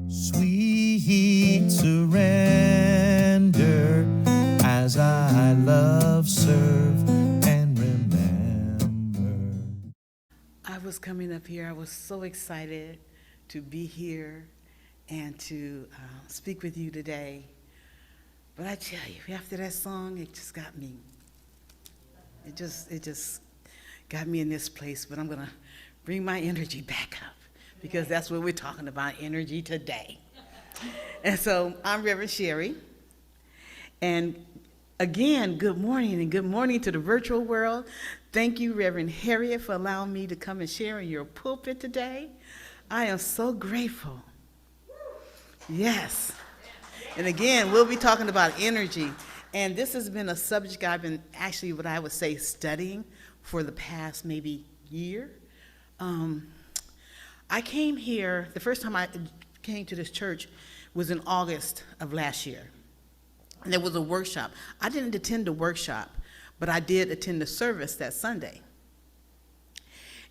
Sweet surrender as I love, serve, and remember. I was coming up here. I was so excited to be here and to speak with you today. But I tell you, after that song, it just got me. It just got me in this place. But I'm gonna bring my energy back up because that's what we're talking about, energy today. And so I'm Reverend Sherri. And again, good morning, and good morning to the virtual world. Thank you, Reverend Harriet, for allowing me to come and share in your pulpit today. I am so grateful. Yes. And again, we'll be talking about energy. And this has been a subject I've been actually, what I would say, studying for the past maybe year. I came here, the first time I came to this church was in August of last year. And there was a workshop. I didn't attend the workshop, but I did attend the service that Sunday.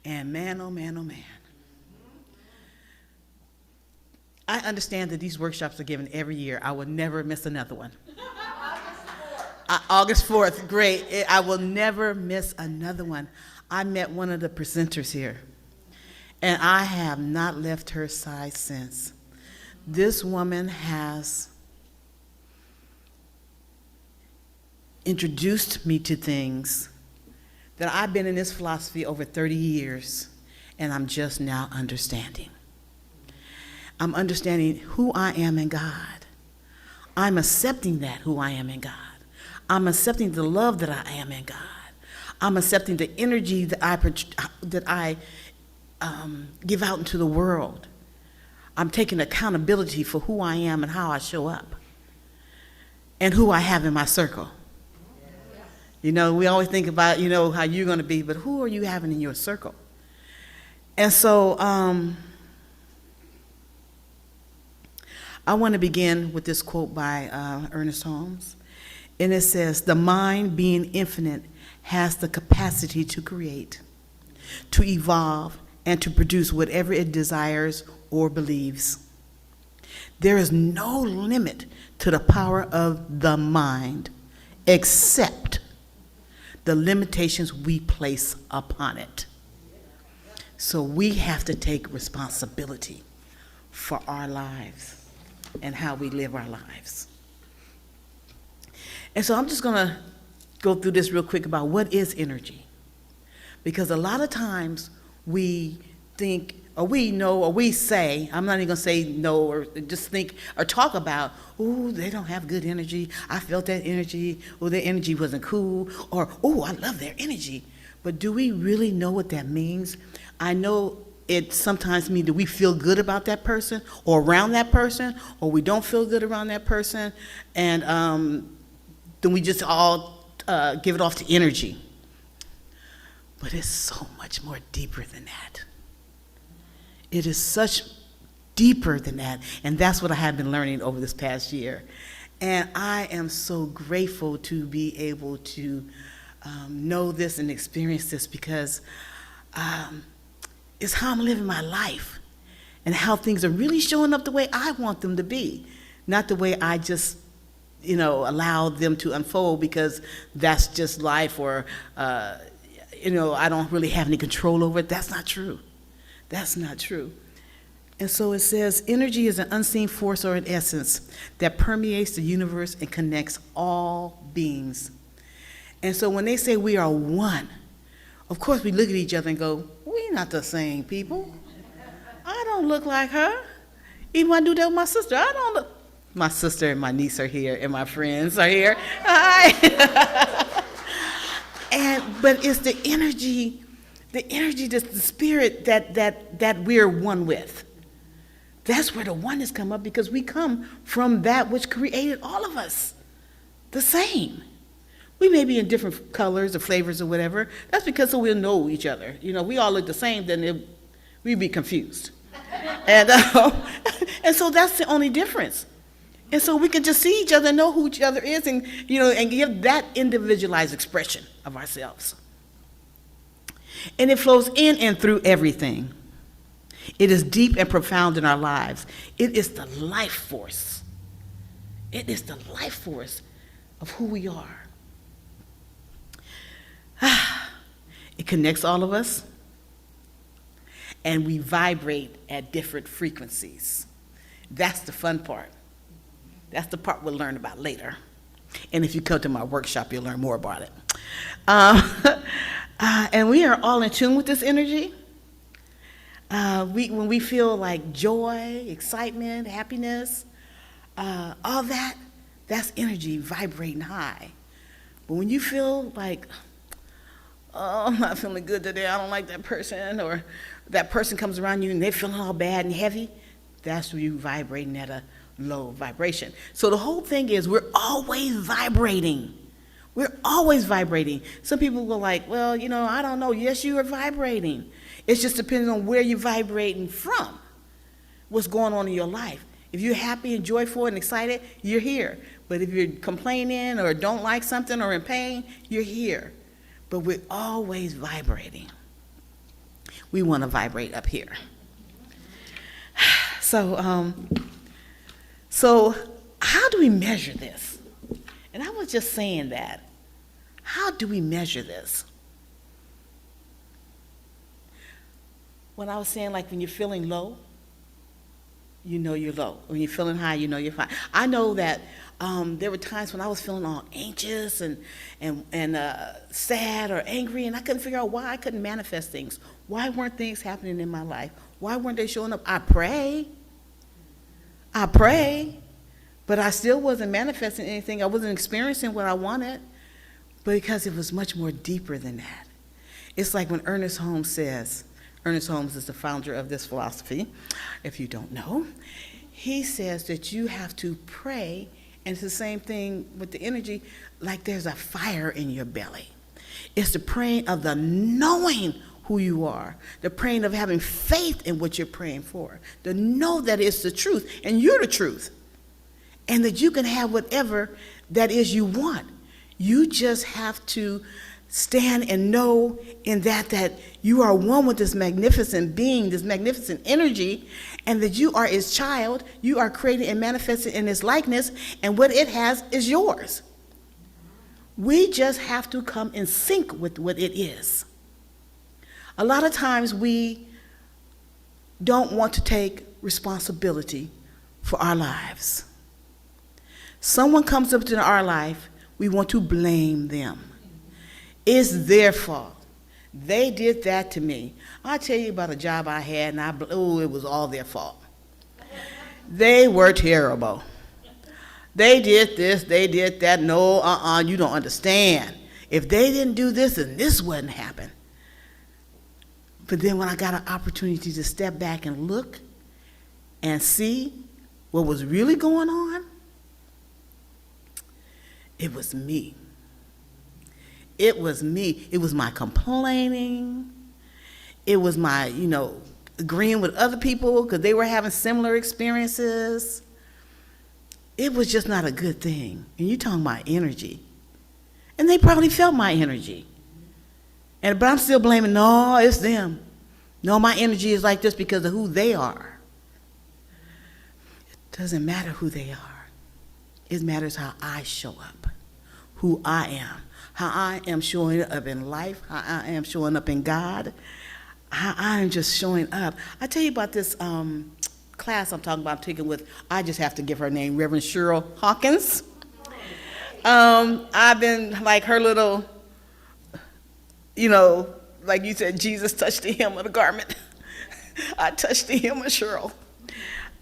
And man, oh man, oh man. I understand that these workshops are given every year. I will never miss another one. August 4th, great. I will never miss another one. I met one of the presenters here, and I have not left her side since. This woman has introduced me to things that I've been in this philosophy over 30 years, and I'm just now understanding. I'm understanding who I am in God. I'm accepting that, who I am in God. I'm accepting the love that I am in God. I'm accepting the energy that I give out into the world. I'm taking accountability for who I am and how I show up and who I have in my circle. You know, we always think about, you know, how you're going to be, but who are you having in your circle? And so I want to begin with this quote by Ernest Holmes. And it says, "The mind, being infinite, has the capacity to create, to evolve, and to produce whatever it desires or believes. There is no limit to the power of the mind, except the limitations we place upon it." So we have to take responsibility for our lives and how we live our lives. And so I'm just going to go through this real quick about what is energy. Because a lot of times we think, or we know, or we say, I'm not even going to say no, or just think, or talk about, oh, they don't have good energy. I felt that energy. Oh, their energy wasn't cool. Or, oh, I love their energy. But do we really know what that means? I know it sometimes means that we feel good about that person or around that person, or we don't feel good around that person, and then we just all give it off to energy. But it's so much more deeper than that. It is such deeper than that, and that's what I have been learning over this past year. And I am so grateful to be able to know this and experience this, because it's how I'm living my life and how things are really showing up the way I want them to be, not the way I just, you know, allow them to unfold because that's just life, or, you know, I don't really have any control over it. That's not true. That's not true. And so it says, energy is an unseen force or an essence that permeates the universe and connects all beings. And so when they say we are one, of course we look at each other and go, we're not the same people. I don't look like her. Even when I do that with my sister, I don't look. My sister and my niece are here, and my friends are here. Hi. But it's the energy, the spirit that we're one with. That's where the oneness come up, because we come from that which created all of us, the same. We may be in different colors or flavors or whatever. That's because so we'll know each other. You know, we all look the same, then we'd be confused. And so that's the only difference. And so we can just see each other and know who each other is, and, you know, and give that individualized expression of ourselves. And it flows in and through everything. It is deep and profound in our lives. It is the life force. It is the life force of who we are. It connects all of us, and we vibrate at different frequencies. That's the fun part. That's the part we'll learn about later. And if you come to my workshop, you'll learn more about it. And we are all in tune with this energy. When we feel like joy, excitement, happiness, all that's energy vibrating high. But when you feel like, oh, I'm not feeling good today, I don't like that person, or that person comes around you and they're feeling all bad and heavy, that's when you vibrating at a low vibration. So the whole thing is we're always vibrating. We're always vibrating. Some people go like, well, I don't know. Yes, you are vibrating. It's just depending on where you're vibrating from, what's going on in your life. If you're happy and joyful and excited, you're here. But if you're complaining or don't like something or in pain, you're here. But we're always vibrating. We want to vibrate up here. So how do we measure this? And I was just saying that. How do we measure this? When I was saying, like, when you're feeling low, you know you're low. When you're feeling high, you know you're fine. I know that there were times when I was feeling all anxious and sad or angry, and I couldn't figure out why I couldn't manifest things. Why weren't things happening in my life? Why weren't they showing up? I pray, but I still wasn't manifesting anything. I wasn't experiencing what I wanted, because it was much more deeper than that. It's like when Ernest Holmes says, Ernest Holmes is the founder of this philosophy, if you don't know. He says that you have to pray, and it's the same thing with the energy, like there's a fire in your belly. It's the praying of the knowing who you are, the praying of having faith in what you're praying for, to know that it's the truth, and you're the truth, and that you can have whatever that is you want. You just have to stand and know in that you are one with this magnificent being, this magnificent energy, and that you are its child. You are created and manifested in its likeness, and what it has is yours. We just have to come in sync with what it is. A lot of times we don't want to take responsibility for our lives. Someone comes up into our life, we want to blame them. It's their fault. They did that to me. I'll tell you about a job I had, and it was all their fault. They were terrible. They did this, they did that. No, you don't understand. If they didn't do this, then this wouldn't happen. But then when I got an opportunity to step back and look and see what was really going on, it was me. It was me. It was my complaining. It was my, agreeing with other people because they were having similar experiences. It was just not a good thing. And you're talking about energy. And they probably felt my energy. But I'm still blaming, no, it's them. No, my energy is like this because of who they are. It doesn't matter who they are. It matters how I show up, who I am, how I am showing up in life, how I am showing up in God, how I am just showing up. I tell you about this class I'm talking about, I'm taking with, I just have to give her name, Reverend Sherri Hawkins. I've been like her little, like you said, Jesus touched the hem of the garment. I touched the hem of Cheryl.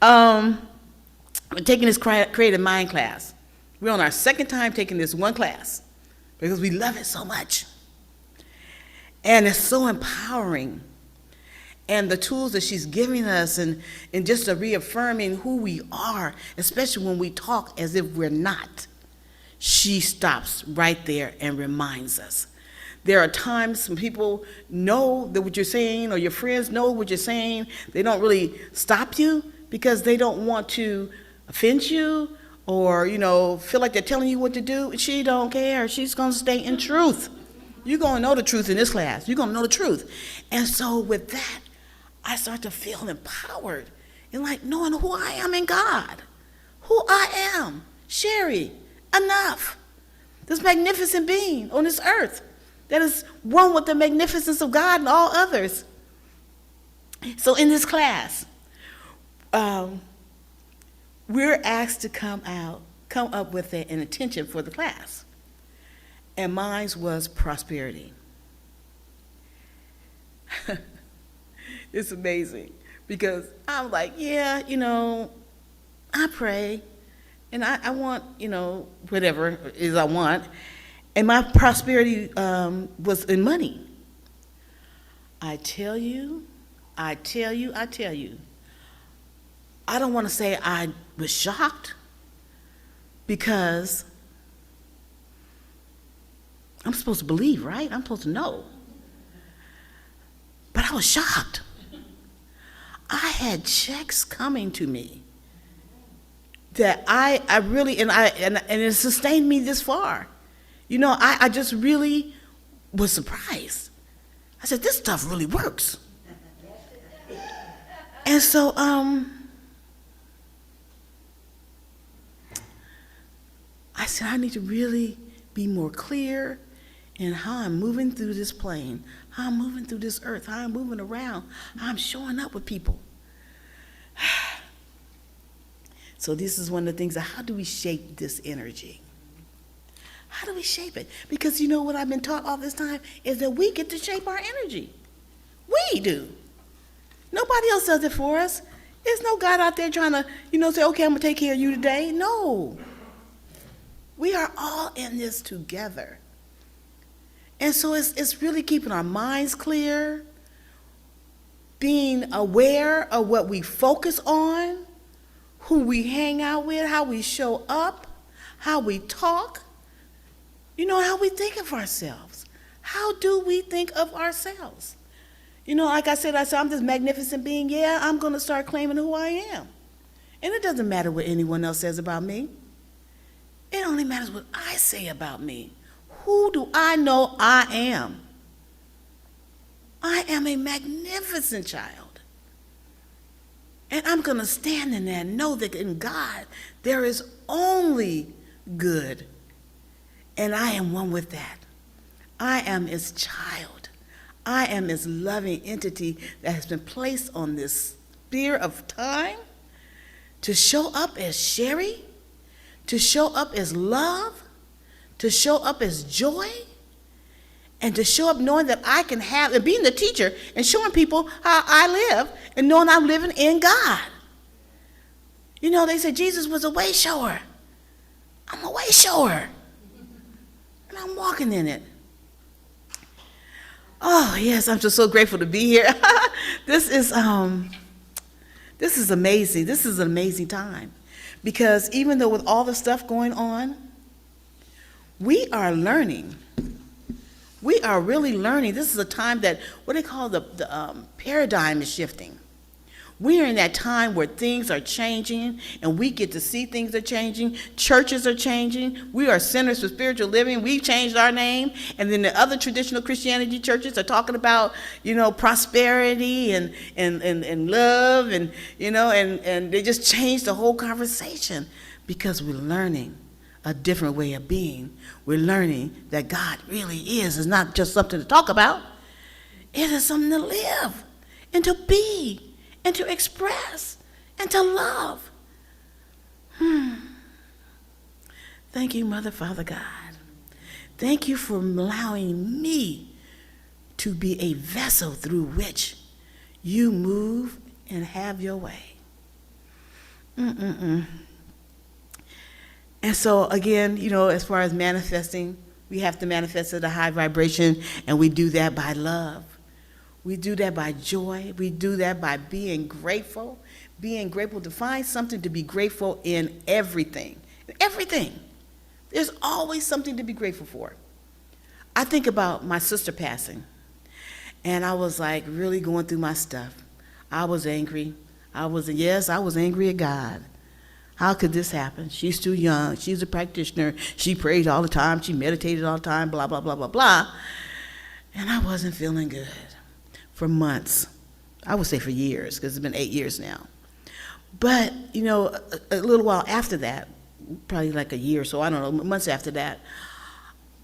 I'm taking this creative mind class. We're on our second time taking this one class because we love it so much. And it's so empowering. And the tools that she's giving us and just reaffirming who we are, especially when we talk as if we're not, she stops right there and reminds us. There are times when people know that what you're saying, or your friends know what you're saying, they don't really stop you because they don't want to offend you or, feel like they're telling you what to do. She don't care. She's going to stay in truth. You're going to know the truth in this class. You're going to know the truth. And so with that, I start to feel empowered and like knowing who I am in God. Who I am, Sherri, enough. This magnificent being on this earth that is one with the magnificence of God and all others. So in this class, we're asked to come up with an intention for the class. And mine was prosperity. It's amazing because I'm like, yeah, I pray and I want, whatever it is I want. And my prosperity was in money. I tell you, I don't want to say I was shocked because I'm supposed to believe, right? I'm supposed to know. But I was shocked. I had checks coming to me that I really, and it sustained me this far. I just really was surprised. I said, this stuff really works. And so, I said, I need to really be more clear in how I'm moving through this plane, how I'm moving through this earth, how I'm moving around, how I'm showing up with people. So this is one of the things, how do we shape this energy? How do we shape it? Because you know what I've been taught all this time is that we get to shape our energy. We do. Nobody else does it for us. There's no God out there trying to, say, okay, I'm going to take care of you today. No. We are all in this together. And so it's really keeping our minds clear, being aware of what we focus on, who we hang out with, how we show up, how we talk, how we think of ourselves. How do we think of ourselves? Like I said, I'm this magnificent being. Yeah, I'm going to start claiming who I am. And it doesn't matter what anyone else says about me. It only matters what I say about me. Who do I know I am? I am a magnificent child. And I'm going to stand in that and know that in God there is only good. And I am one with that. I am his child. I am his loving entity that has been placed on this sphere of time to show up as Sherri, to show up as love, to show up as joy, and to show up knowing that I can have, and being the teacher and showing people how I live and knowing I'm living in God. They said Jesus was a way shower. I'm a way shower. And I'm walking in it. Oh, yes, I'm just so grateful to be here. This is amazing. This is an amazing time. Because even though with all the stuff going on, we are learning. We are really learning. This is a time that, what they call the paradigm is shifting. We are in that time where things are changing and we get to see things are changing. Churches are changing. We are centers for spiritual living. We've changed our name. And then the other traditional Christianity churches are talking about, prosperity and love and they just changed the whole conversation because we're learning a different way of being. We're learning that God really is. It's not just something to talk about. It is something to live and to be and to express and to love. Thank you, Mother, Father, God. Thank you for allowing me to be a vessel through which you move and have your way. And so again, as far as manifesting, we have to manifest at a high vibration, and we do that by love. We do that by joy. We do that by being grateful to find something to be grateful in everything. Everything. There's always something to be grateful for. I think about my sister passing, and I was like really going through my stuff. I was angry. I was angry at God. How could this happen? She's too young. She's a practitioner. She prayed all the time. She meditated all the time, blah, blah, blah, blah, blah. And I wasn't feeling good for months. I would say for years, because it's been 8 years now. But, a little while after that, probably like a year or so, I don't know, months after that,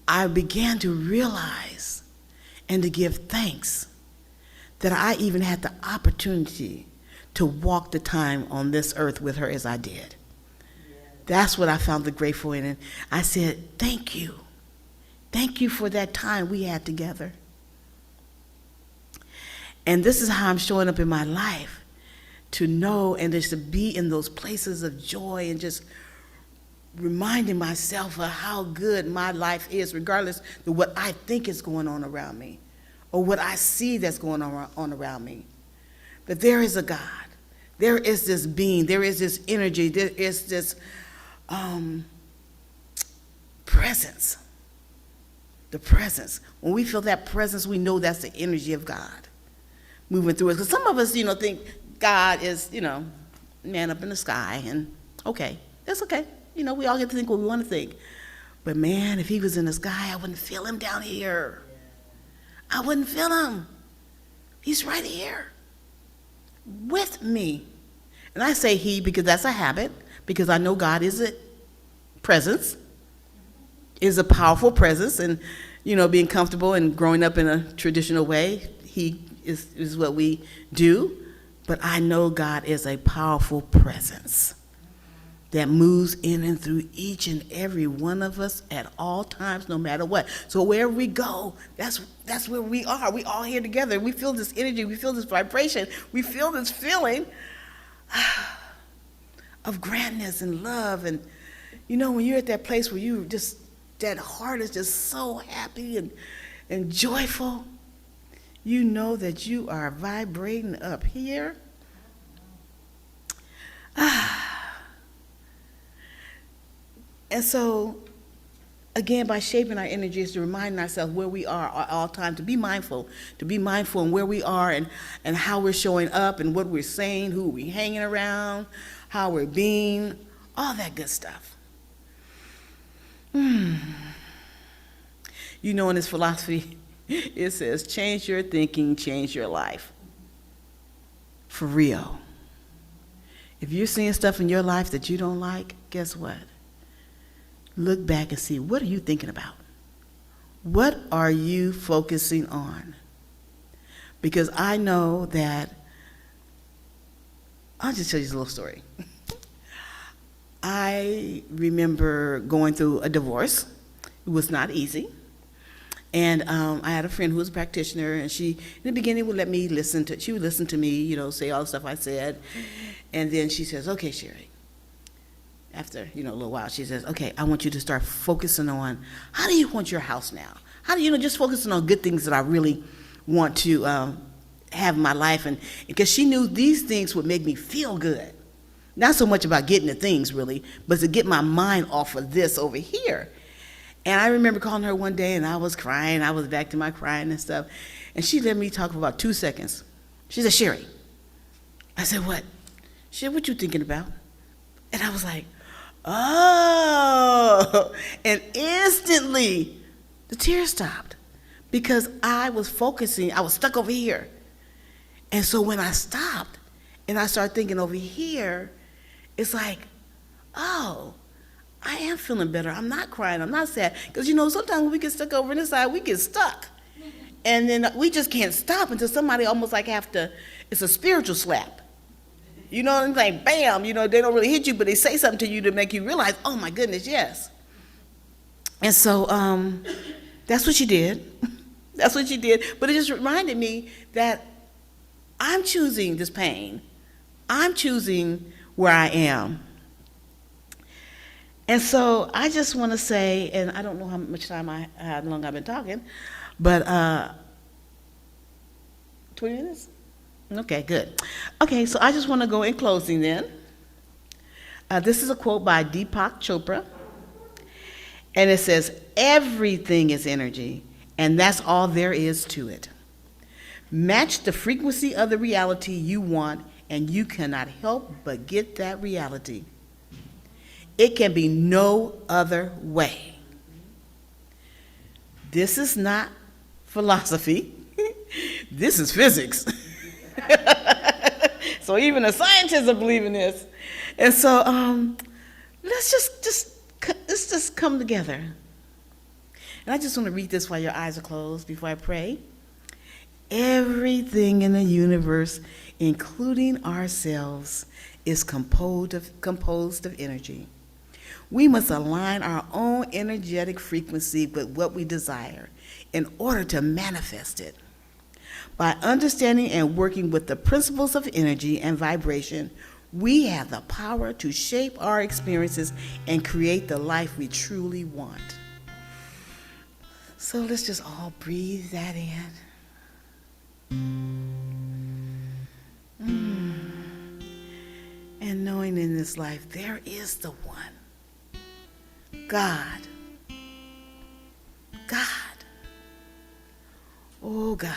I began to realize and to give thanks that I even had the opportunity to walk the time on this earth with her as I did. That's what I found the grateful in. And I said, thank you. Thank you for that time we had together. And this is how I'm showing up in my life, to know and just to be in those places of joy and just reminding myself of how good my life is, regardless of what I think is going on around me or what I see that's going on around me. That there is a God. There is this being. There is this energy. There is this presence. The presence. When we feel that presence, we know that's the energy of God moving through us. Because some of us, think God is, man up in the sky, and okay, that's okay. We all get to think what we want to think. But man, if he was in the sky, I wouldn't feel him down here. I wouldn't feel him. He's right here with me. And I say he because that's a habit, because I know God is a presence, is a powerful presence, and, being comfortable and growing up in a traditional way, he is what we do. But I know God is a powerful presence that moves in and through each and every one of us at all times, no matter what. So wherever we go, that's where we are. We all here together. We feel this energy. We feel this vibration. We feel this feeling of grandness and love. And, when you're at that place where you just, that heart is just so happy and joyful, you know that you are vibrating up here. And so, again, by shaping our energies, to remind ourselves where we are at all times, to be mindful in where we are and how we're showing up and what we're saying, who we're hanging around, how we're being, all that good stuff. In this philosophy, it says, change your thinking, change your life. For real. If you're seeing stuff in your life that you don't like, guess what? Look back and see, what are you thinking about? What are you focusing on? Because I know that, I'll just tell you a little story. I remember going through a divorce. It was not easy. And I had a friend who was a practitioner, and she, in the beginning, would let me listen to, she would listen to me, say all the stuff I said. And then she says, okay, Sherri. After, a little while, she says, okay, I want you to start focusing on, how do you want your house now? How do you, just focusing on good things that I really want to have in my life. And because she knew these things would make me feel good. Not so much about getting the things, really, but to get my mind off of this over here. And I remember calling her one day, and I was crying. I was back to my crying and stuff. And she let me talk for about 2 seconds. She said, Sherri. I said, what? She said, what you thinking about? And I was like, oh. And instantly, the tears stopped. Because I was focusing. I was stuck over here. And so when I stopped, and I started thinking over here, it's like, oh, I am feeling better. I'm not crying. I'm not sad. Because, sometimes when we get stuck over on this side, we get stuck. And then we just can't stop until somebody almost like have to, it's a spiritual slap. It's like, bam, they don't really hit you, but they say something to you to make you realize, oh, my goodness, yes. And so that's what she did. That's what she did. But it just reminded me that I'm choosing this pain. I'm choosing where I am. And so I just want to say, and I don't know how much time how long I've been talking, but 20 minutes? Okay, good. Okay, so I just want to go in closing then. This is a quote by Deepak Chopra, and it says, everything is energy, and that's all there is to it. Match the frequency of the reality you want, and you cannot help but get that reality. It can be no other way. This is not philosophy. This is physics. So even the scientists are believing this. And so let's just come together. And I just want to read this while your eyes are closed before I pray. Everything in the universe, including ourselves, is composed of energy. We must align our own energetic frequency with what we desire in order to manifest it. By understanding and working with the principles of energy and vibration, we have the power to shape our experiences and create the life we truly want. So let's just all breathe that in. And knowing in this life there is the one, God. God. Oh God.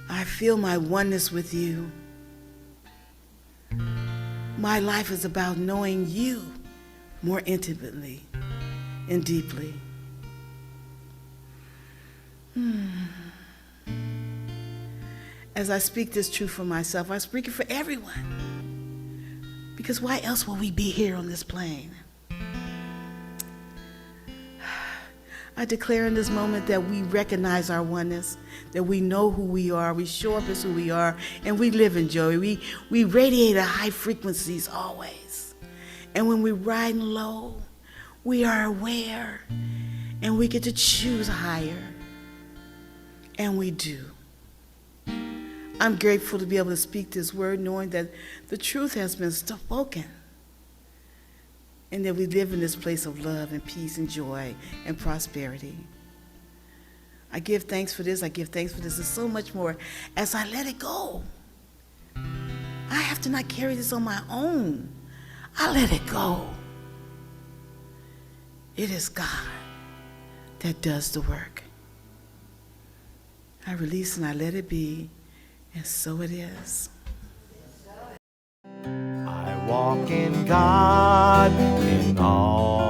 I feel my oneness with you. My life is about knowing you more intimately and deeply. As I speak this truth for myself, I speak it for everyone. Because why else will we be here on this plane? I declare in this moment that we recognize our oneness, that we know who we are, we show up as who we are, and we live in joy. We radiate at high frequencies always. And when we're riding low, we are aware, and we get to choose higher. And we do. I'm grateful to be able to speak this word, knowing that the truth has been spoken, and that we live in this place of love and peace and joy and prosperity. I give thanks for this. I give thanks for this and so much more as I let it go. I have to not carry this on my own. I let it go. It is God that does the work. I release and I let it be, and so it is. I walk in God in all